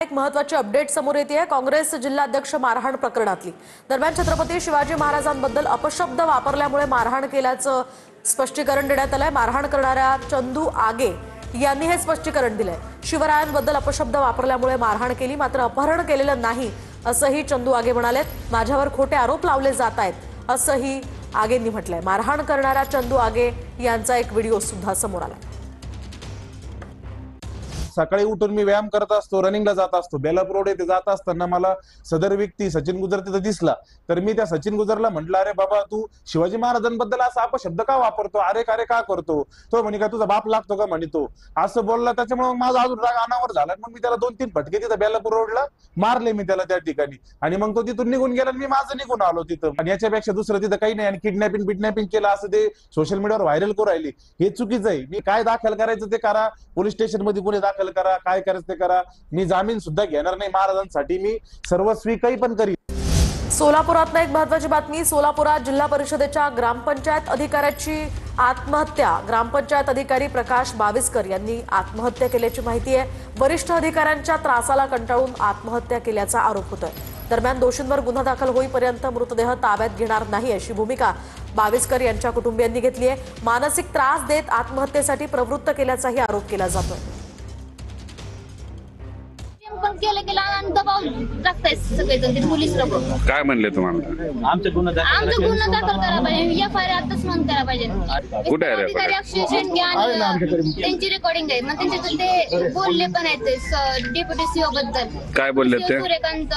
एक महत्त्वाची अपडेट समोर येते काँग्रेस जिल्हाध्यक्ष मारहाण प्रकरणातली। दरम्यान छत्रपती शिवाजी महाराजांबद्दल अपशब्द वापरल्यामुळे मारहाण केल्याचं स्पष्टीकरण देण्यात आलंय। मारहाण करणाऱ्या चंदू आगे यांनी हे स्पष्टीकरण दिलंय। शिवरायांबद्दल अपशब्द वापरल्यामुळे मारहाण केली, मात्र अपहरण केलेलं नाही असंही चंदू आगे म्हणालेत। माझ्यावर खोटे आरोप लावले जात आहेत असंही आगेंनी म्हटलंय। मारहाण करणाऱ्या चंदू आगे यांचा एक व्हिडिओ सुद्धा समोर आला। सकाळी उठून मी व्यायाम करत असतो, रनिंगला जात असतो। बेलापूर रोड येथे जात असताना मला सदर व्यक्ती सचिन गुजर तिथे दिसला। तर मी त्या सचिन गुजरला म्हटलं, अरे बाबा तू शिवाजी महाराजांबद्दल असा अपशब्द का वापरतो, अरे का रे का करतो? तो म्हणे का तुझा बाप लागतो का म्हणे, तो असं बोलला। त्याच्यामुळे माझा अजून राग अनावर झाला। मग मी त्याला 2-3 फटके तिथं बेलापूर रोडला मारले मी त्याला त्या ठिकाणी, आणि मग तो तिथून निघून गेला। मी माझं निघून आलो तिथं। आणि याच्यापेक्षा दुसरं तिथं काही नाही। आणि किडनॅपिंग केलं असं ते सोशल मीडियावर व्हायरल करू राहिली, हे चुकीचं आहे। मी काय दाखल करायचं ते करा, पोलीस स्टेशन मध्ये गुन्हे दाखल करा, काय करायचं ते करा। मी जामीन सुद्धा घेणार नाही महाराजांसाठी, मी सर्वस्वी काही पण करीन। सोलापुरात एक महत्त्वाची बातमी। सोलापुरात जिल्हा परिषदेच्या ग्रामपंचायत अधिकाऱ्याची आत्महत्या। ग्रामपंचायत अधिकारी प्रकाश बाविस्कर यांनी आत्महत्या केल्याची माहिती आहे। वरिष्ठ अधिकाऱ्यांच्या त्रासाला कंटाळून आत्महत्या केल्याचा आरोप होतोय। दरम्यान दोषींवर गुन्हा दाखल होईपर्यंत मृतदेह ताब्यात घेणार नाही अशी भूमिका बाविस्कर यांच्या कुटुंबियांनी घेतली आहे। मानसिक त्रास देत आत्महत्येसाठी प्रवृत्त केल्याचाही आरोप केला जातोय। दबाव टाकताय सगळेजण, ते पोलीस लोक काय म्हणले तुम्हाला? आमचा गुन्हा दाखल करा पाहिजे, एफआयआर आताच नोंद करा पाहिजे। कुठे आहे अधिकारी अक्षय शेंडगे आणि त्यांची रेकॉर्डिंग आहे। मग त्यांचे ते बोलले पण आहेत डेप्युटी सीओ बद्दल। काय बोलले ते? सूर्यकांत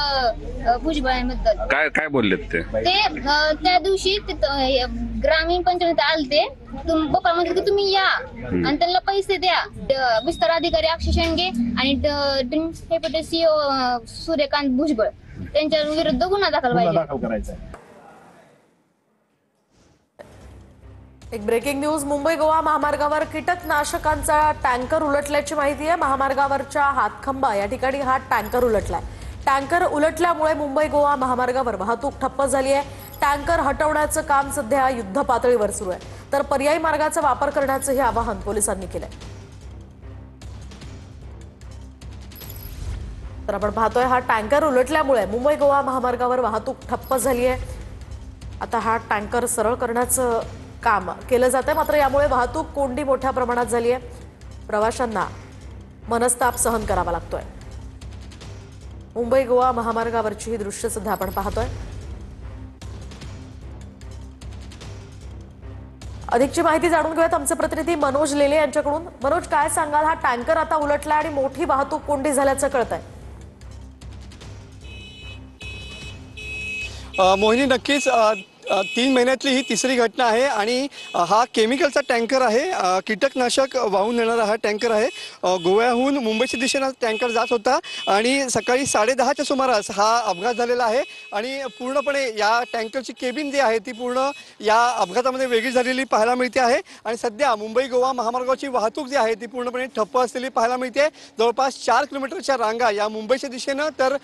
भुजबळांबद्दल काय बोललेत ते? त्या दिवशी ग्रामीण पंचायत आलते, पप्पा म्हणते की तुम्ही या आणि त्यांना पैसे द्या। विस्तार अधिकारी अक्षय शेंडगे आणि डेप्युटी सीओ सूर्यकांत भुजबळ त्यांच्या विरुद्ध गुन्हा दाखल करायचा। एक ब्रेकिंग न्यूज। मुंबई गोवा महामार्गावर कीटकनाशकांचा टँकर उलटल्याची माहिती आहे। महामार्गावरच्या हातखंबा या ठिकाणी हा टँकर उलटलाय। टँकर उलटल्यामुळे मुंबई गोवा महामार्गावर वाहतूक ठप्प झाली आहे। टँकर हटवण्याचं काम सध्या युद्ध पातळीवर सुरू आहे, तर पर्यायी मार्गाचा वापर करण्याचंही आवाहन पोलिसांनी केलंय। तर आपण पाहतोय हा टँकर उलटल्यामुळे मुंबई गोवा महामार्गावर वाहतूक ठप्प झाली आहे। आता हा टँकर सरळ करण्याचं काम केलं जातंय, मात्र यामुळे वाहतूक कोंडी मोठ्या प्रमाणात झाली आहे। प्रवाशांना मनस्ताप सहन करावा लागतोय। मुंबई गोवा महामार्गावरची ही दृश्य सध्या आपण पाहतोय। अधिकची माहिती जाणून घेऊयात आमचे प्रतिनिधी मनोज लेले यांच्याकडून। मनोज, काय सांगाल, हा टँकर आता उलटला आणि मोठी वाहतूक कोंडी झाल्याचं कळतंय? मोहिनी, नक्कीच 3 महिन्यातली ही तिसरी घटना आहे आणि हा केमिकलचा टँकर आहे। कीटकनाशक वाहून नेणारा हा टँकर आहे। गोव्याहून मुंबईच्या दिशेनं टँकर जात होता आणि सकाळी 10:30च्या सुमारास हा अपघात झालेला आहे। आणि पूर्णपणे या टँकरची केबिन जी आहे ती पूर्ण या अपघातामध्ये वेगळी झालेली पाहायला मिळते आहे। आणि सध्या मुंबई गोवा महामार्गावरची वाहतूक जी आहे ती पूर्णपणे ठप्प असलेली पाहायला मिळते। जवळपास 4 किलोमीटरच्या रांगा या मुंबईच्या दिशेनं तर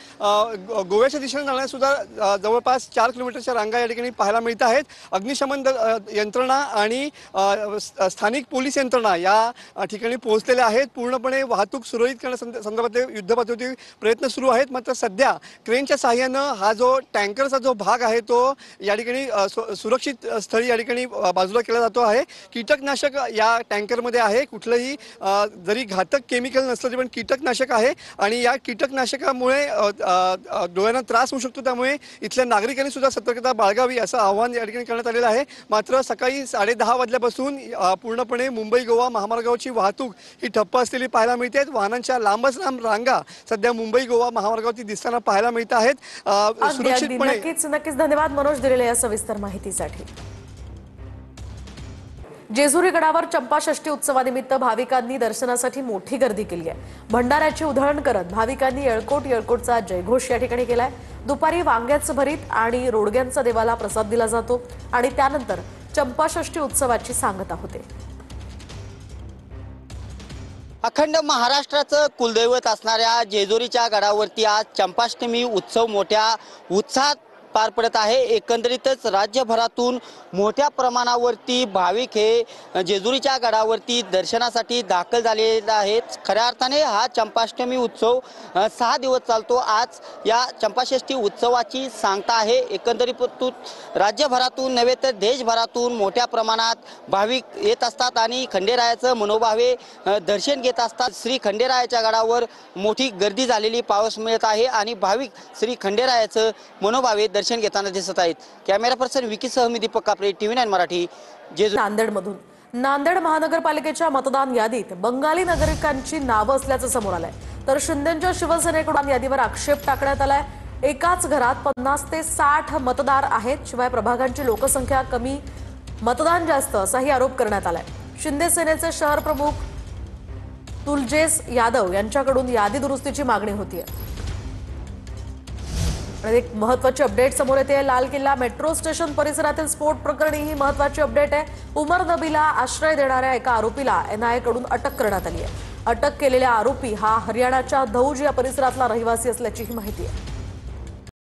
गोव्याच्या दिशेनं जाणाऱ्या सुद्धा जवळपास 4 किलोमीटरच्या रांगा या ठिकाणी पाहायला मिळत आहेत। अग्निशमन यंत्रणा आणि स्थानिक पोलीस यंत्रणा या ठिकाणी पोहोचलेल्या आहेत। पूर्णपणे वाहतूक सुरळीत करण्यासंदर्भातले युद्धपातळीवर प्रयत्न सुरू आहेत। मात्र सध्या क्रेनच्या सहाय्यानं हा जो टँकरचा जो भाग आहे तो या ठिकाणी सुरक्षित स्थळी या ठिकाणी बाजूला केला जातो आहे। कीटकनाशक या टँकरमध्ये आहे। कुठलंही जरी घातक केमिकल नसलं तरी पण कीटकनाशक आहे आणि या कीटकनाशकामुळे डोळ्यांना त्रास होऊ शकतो। त्यामुळे इथल्या नागरिकांनी सुद्धा सतर्कता बाळगावी असं आवाहन या ठिकाणी करण्यात आलेलं आहे। मात्र सकाळी 10:30 वाजल्यापासून पूर्णपणे मुंबई गोवा महामार्गावरची वाहतूक ही ठप्प असलेली पाहायला मिळते। वाहनांच्या लांबच लांब रांगा सध्या मुंबई गोवा महामार्गावरती दिसताना पाहायला मिळत आहेत। सुरक्षितपणे नक्कीच धन्यवाद मनोज दिलेल्या या सविस्तर माहितीसाठी। जेजुरी गडावर चंपाषष्ठी उत्सवानिमित्त भाविकांनी दर्शनासाठी मोठी गर्दी केली आहे। भंडाऱ्याची उधळण करत भाविकांनी येळकोटचा जयघोष या ठिकाणी केलाय। दुपारी वांग्याचं भरीत आणि रोडग्यांचा देवाला प्रसाद दिला जातो आणि त्यानंतर चंपाषष्ठी उत्सवाची सांगता होते। अखंड महाराष्ट्राचं कुलदैवत असणाऱ्या जेजुरीच्या गडावरती आज चंपाष्टमी उत्सव मोठ्या उत्साहात पार पडत आहे. एकंदरीतच राज्यभरातून मोठ्या प्रमाणावरती भाविक हे जेजुरीच्या गडावरती दर्शनासाठी दाखल झालेले आहेत. खऱ्या अर्थाने हा चंपाष्टमी उत्सव 6 दिवस चालतो. आज या चंपाषष्ठी उत्सवाची सांगता आहे. एकंदरीत राज्यभरातून नव्हे तर देशभरातून मोठ्या प्रमाणात भाविक येत असतात आणि खंडेरायाचं मनोभावे दर्शन घेत असतात. श्री खंडेरायाच्या गडावर मोठी गर्दी झालेली पाहावयास मिळत आहे आणि भाविक श्री खंडेरायाचं मनोभावे दर्शन घेताना दिसत आहेत. कॅमेरा पर्सन विकीसह मी दीपक कापरे, TV9 मराठी, जेजुरी. नांदेडमधून नांदेड महानगरपालिकेच्या मतदान यादीत बंगाली नागरिकांची नावं असल्याचं समोर आलंय. तर शिंदेच्या शिवसेनेकडून यादीवर आक्षेप टाकण्यात आलाय. एकाच घरात 50 ते 60 मतदार आहेत. शिवाय प्रभागांची लोकसंख्या कमी, मतदान जास्त असाही आरोप करण्यात आलाय. शिंदे सेनेचे शहर प्रमुख तुलजेस यादव यांच्याकडून यादी दुरुस्तीची मागणी होतीये. एक महत्वाची अपडेट समोर येते. लाल किल्ला मेट्रो स्टेशन परिसरातील स्फोट प्रकरणी ही महत्वाची अपडेट आहे. उमर नबीला आश्रय देणाऱ्या एका आरोपीला NIA कडून अटक करण्यात आली आहे. अटक केलेला आरोपी हा हरियाणाच्या धौज या परिसरातला रहिवासी असल्याची माहिती आहे.